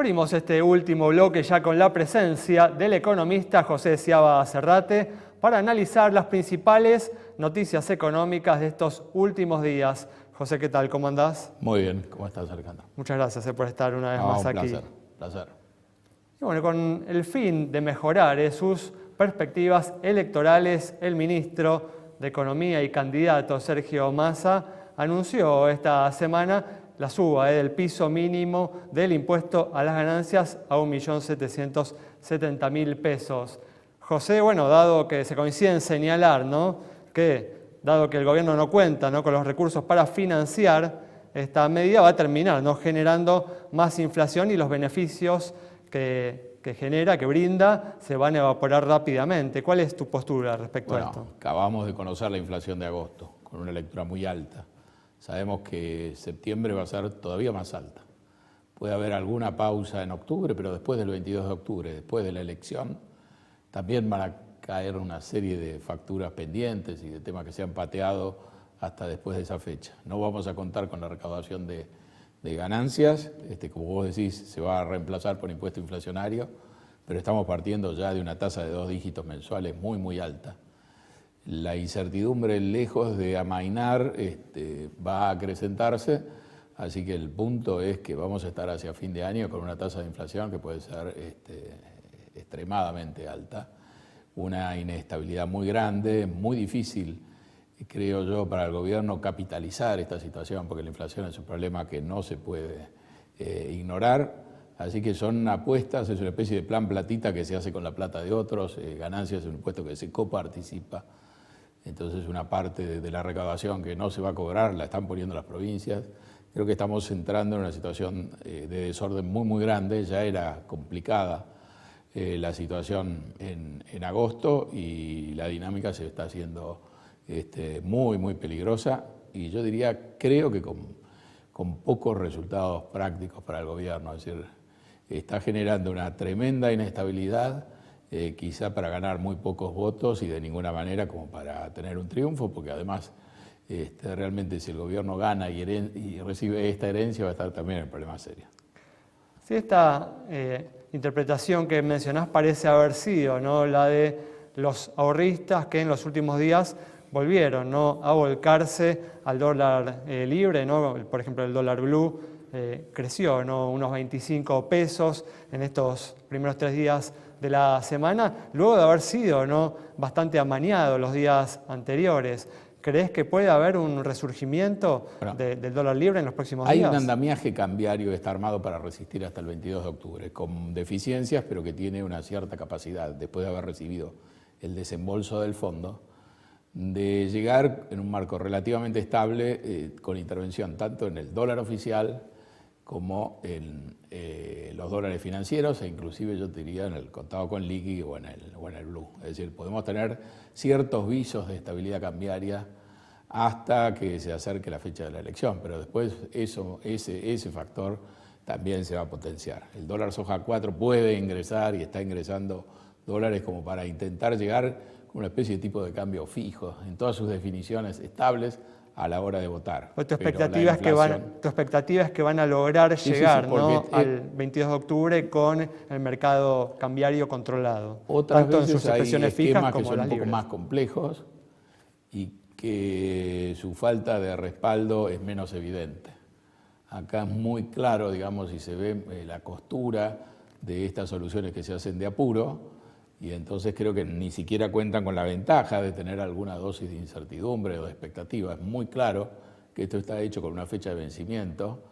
Abrimos este último bloque ya con la presencia del economista José Sciaba Serrate para analizar las principales noticias económicas de estos últimos días. José, ¿qué tal? ¿Cómo andás? Muy bien, ¿cómo estás, Alejandro? Muchas gracias por estar una vez más aquí. Placer. Y bueno, con el fin de mejorar sus perspectivas electorales, el ministro de Economía y candidato Sergio Massa anunció esta semana la suba del piso mínimo del impuesto a las ganancias a 1.770.000 pesos. José, bueno, dado que se coincide en señalar, ¿no?, que dado que el gobierno no cuenta, ¿no?, con los recursos para financiar esta medida, va a terminar, ¿no?, generando más inflación y los beneficios que genera, que brinda, se van a evaporar rápidamente. ¿Cuál es tu postura respecto a esto? Acabamos de conocer la inflación de agosto, con una lectura muy alta. Sabemos que septiembre va a ser todavía más alta. Puede haber alguna pausa en octubre, pero después del 22 de octubre, después de la elección, también van a caer una serie de facturas pendientes y de temas que se han pateado hasta después de esa fecha. No vamos a contar con la recaudación de ganancias, como vos decís, se va a reemplazar por impuesto inflacionario, pero estamos partiendo ya de una tasa de 2 dígitos mensuales muy, muy alta. La incertidumbre, lejos de amainar, va a acrecentarse, así que el punto es que vamos a estar hacia fin de año con una tasa de inflación que puede ser extremadamente alta, una inestabilidad muy grande, muy difícil, creo yo, para el gobierno capitalizar esta situación, porque la inflación es un problema que no se puede ignorar. Así que son apuestas, es una especie de plan platita que se hace con la plata de otros, ganancias es un impuesto que se coparticipa. Entonces una parte de la recaudación que no se va a cobrar la están poniendo las provincias. Creo que estamos entrando en una situación de desorden muy, muy grande. Ya era complicada la situación en agosto y la dinámica se está haciendo muy, muy peligrosa. Y yo diría, creo que con pocos resultados prácticos para el gobierno. Es decir, está generando una tremenda inestabilidad, quizá para ganar muy pocos votos y de ninguna manera como para tener un triunfo, porque además realmente si el gobierno gana y recibe esta herencia va a estar también en problemas serios. Sí, esta interpretación que mencionás parece haber sido, ¿no?, la de los ahorristas que en los últimos días volvieron, ¿no?, a volcarse al dólar libre, ¿no? Por ejemplo, el dólar blue creció, ¿no?, unos 25 pesos en estos primeros 3 días de la semana, luego de haber sido, ¿no?, bastante amañado los días anteriores. ¿Crees que puede haber un resurgimiento del dólar libre en los próximos días? Hay un andamiaje cambiario que está armado para resistir hasta el 22 de octubre, con deficiencias, pero que tiene una cierta capacidad, después de haber recibido el desembolso del fondo, de llegar en un marco relativamente estable con intervención tanto en el dólar oficial como en los dólares financieros e inclusive yo diría en el contado con liqui o en el blue. Es decir, podemos tener ciertos visos de estabilidad cambiaria hasta que se acerque la fecha de la elección, pero después ese factor también se va a potenciar. El dólar soja 4 puede ingresar y está ingresando dólares como para intentar llegar con una especie de tipo de cambio fijo en todas sus definiciones estables a la hora de votar. Tu expectativa es que van a lograr llegar, ¿no?, al 22 de octubre con el mercado cambiario controlado. Otras tanto veces en sus expresiones hay esquemas fijas como que son un poco libres. más complejos y que su falta de respaldo es menos evidente. Acá es muy claro, digamos, si se ve la costura de estas soluciones que se hacen de apuro, y entonces creo que ni siquiera cuentan con la ventaja de tener alguna dosis de incertidumbre o de expectativa. Es muy claro que esto está hecho con una fecha de vencimiento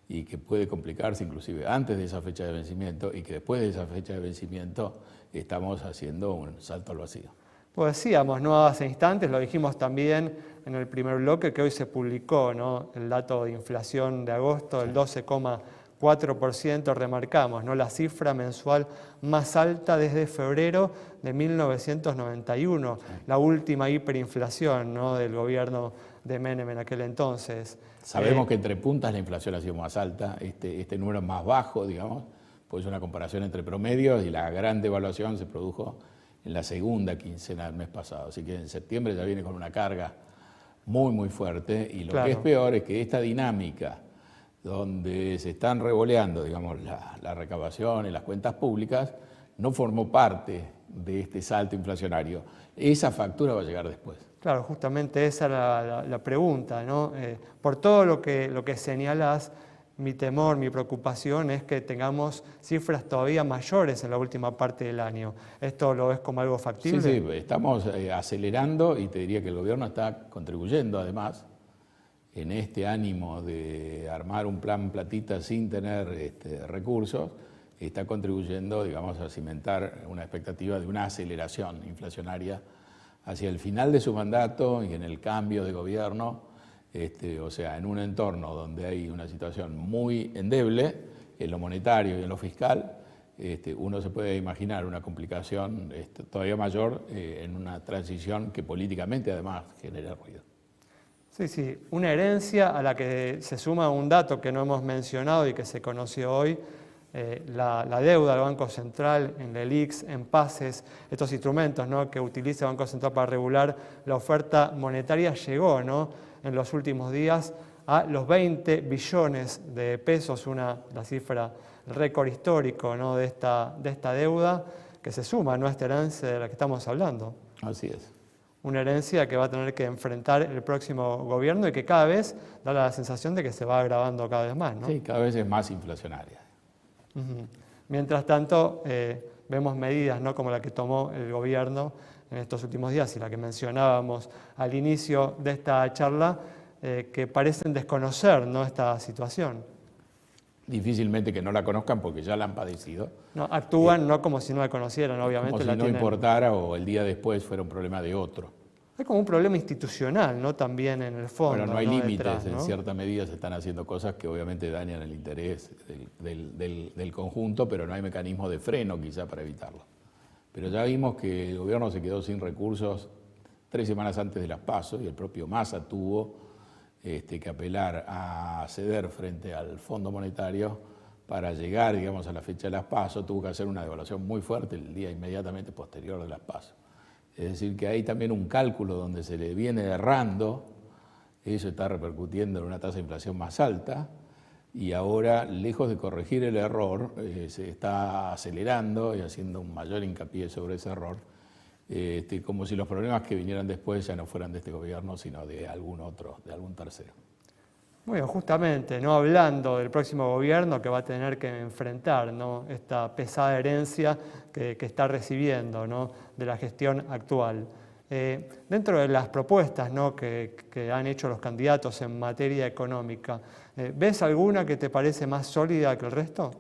y que puede complicarse inclusive antes de esa fecha de vencimiento y que después de esa fecha de vencimiento estamos haciendo un salto al vacío. Pues decíamos, ¿no?, hace instantes, lo dijimos también en el primer bloque, que hoy se publicó, ¿no?, el dato de inflación de agosto, el 12,4%, remarcamos, ¿no?, la cifra mensual más alta desde febrero de 1991, la última hiperinflación, ¿no?, del gobierno de Menem en aquel entonces. Sabemos que entre puntas la inflación ha sido más alta, este número es más bajo, digamos, pues una comparación entre promedios y la gran devaluación se produjo en la segunda quincena del mes pasado, así que en septiembre ya viene con una carga muy, muy fuerte y lo que es peor es que esta dinámica donde se están revoleando, digamos, la recaudación y las cuentas públicas, no formó parte de este salto inflacionario. Esa factura va a llegar después. Claro, justamente esa era la pregunta, ¿no? Por todo lo que señalas, mi temor, mi preocupación es que tengamos cifras todavía mayores en la última parte del año. ¿Esto lo ves como algo factible? Sí, estamos acelerando y te diría que el gobierno está contribuyendo además en este ánimo de armar un plan platita sin tener recursos, está contribuyendo, digamos, a cimentar una expectativa de una aceleración inflacionaria hacia el final de su mandato y en el cambio de gobierno, o sea, en un entorno donde hay una situación muy endeble en lo monetario y en lo fiscal, uno se puede imaginar una complicación todavía mayor en una transición que políticamente además genera ruido. Sí, una herencia a la que se suma un dato que no hemos mencionado y que se conoció hoy, la deuda del Banco Central en LELIQs, en pases, estos instrumentos, ¿no?, que utiliza el Banco Central para regular la oferta monetaria, llegó, ¿no?, en los últimos días a los 20 billones de pesos, la cifra récord histórico, ¿no?, de esta deuda que se suma, ¿no?, a esta herencia de la que estamos hablando. Así es. Una herencia que va a tener que enfrentar el próximo gobierno y que cada vez da la sensación de que se va agravando cada vez más, ¿no? Sí, cada vez es más inflacionaria. Mientras tanto, vemos medidas, ¿no?, como la que tomó el gobierno en estos últimos días y la que mencionábamos al inicio de esta charla, que parecen desconocer, ¿no?, esta situación. Difícilmente que no la conozcan porque ya la han padecido. No, actúan no como si no la conocieran, obviamente. Como si no importara o el día después fuera un problema de otro. Hay como un problema institucional, ¿no?, también en el fondo. Bueno, no hay límites, detrás, ¿no? En cierta medida se están haciendo cosas que obviamente dañan el interés del conjunto, pero no hay mecanismo de freno quizá para evitarlo. Pero ya vimos que el gobierno se quedó sin recursos 3 semanas antes de las PASO y el propio Massa tuvo que apelar a ceder frente al Fondo Monetario para llegar, digamos, a la fecha de las PASO. Tuvo que hacer una devaluación muy fuerte el día inmediatamente posterior de las PASO. Es decir, que hay también un cálculo donde se le viene errando, eso está repercutiendo en una tasa de inflación más alta, y ahora, lejos de corregir el error, se está acelerando y haciendo un mayor hincapié sobre ese error, como si los problemas que vinieran después ya no fueran de este gobierno, sino de algún otro, de algún tercero. Bueno, justamente, ¿no?, hablando del próximo gobierno que va a tener que enfrentar, ¿no?, esta pesada herencia que está recibiendo, ¿no?, de la gestión actual. Dentro de las propuestas, ¿no?, que han hecho los candidatos en materia económica, ¿ves alguna que te parece más sólida que el resto?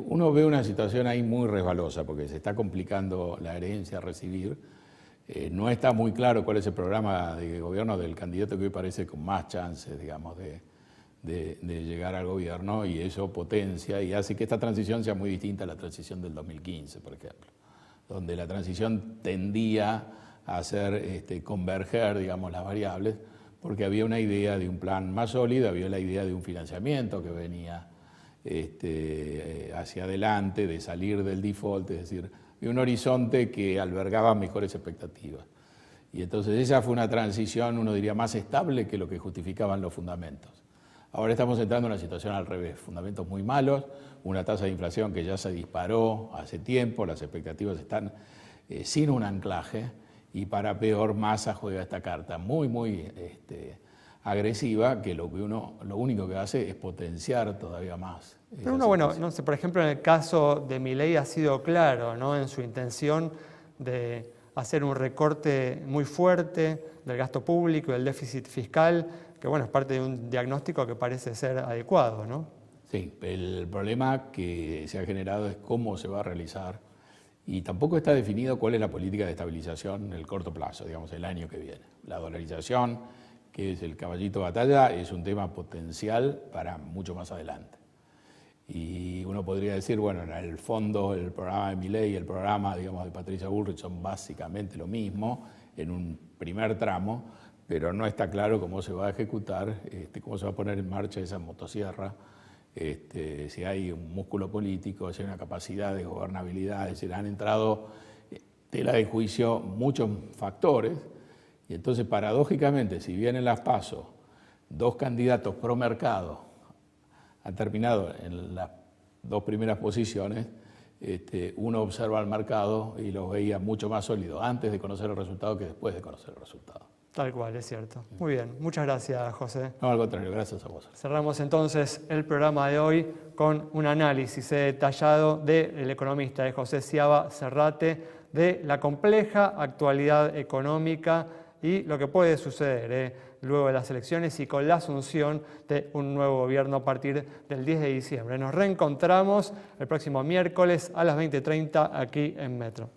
Uno ve una situación ahí muy resbalosa porque se está complicando la herencia a recibir. No está muy claro cuál es el programa de gobierno del candidato que hoy parece con más chances, digamos, de llegar al gobierno, y eso potencia y hace que esta transición sea muy distinta a la transición del 2015, por ejemplo, donde la transición tendía a hacer converger, digamos, las variables, porque había una idea de un plan más sólido, había la idea de un financiamiento que venía hacia adelante, de salir del default, es decir, de un horizonte que albergaba mejores expectativas. Y entonces esa fue una transición, uno diría, más estable que lo que justificaban los fundamentos. Ahora estamos entrando en una situación al revés, fundamentos muy malos, una tasa de inflación que ya se disparó hace tiempo, las expectativas están sin un anclaje, y para peor Massa juega esta carta muy agresiva, que lo único que hace es potenciar todavía más. Pero uno, bueno, no sé, por ejemplo, en el caso de Milei ha sido claro, ¿no?, en su intención de hacer un recorte muy fuerte del gasto público y del déficit fiscal, que bueno, es parte de un diagnóstico que parece ser adecuado, ¿no? Sí, el problema que se ha generado es cómo se va a realizar, y tampoco está definido cuál es la política de estabilización en el corto plazo, digamos, el año que viene. La dolarización, que es el caballito de batalla, es un tema potencial para mucho más adelante. Y uno podría decir, bueno, en el fondo el programa de Milei y el programa, digamos, de Patricia Bullrich son básicamente lo mismo en un primer tramo, pero no está claro cómo se va a ejecutar, cómo se va a poner en marcha esa motosierra, si hay un músculo político, si hay una capacidad de gobernabilidad. Es decir, han entrado tela de juicio muchos factores, y entonces paradójicamente, si bien en las PASO 2 candidatos pro mercado han terminado en las dos primeras posiciones, uno observa el mercado y los veía mucho más sólidos antes de conocer el resultado que después de conocer el resultado. Tal cual, es cierto. Muy bien, muchas gracias, José. No, al contrario, gracias a vos. Cerramos entonces el programa de hoy con un análisis detallado del economista de José Sciaba Serrate de la compleja actualidad económica y lo que puede suceder luego de las elecciones y con la asunción de un nuevo gobierno a partir del 10 de diciembre. Nos reencontramos el próximo miércoles a las 20:30 aquí en Metro.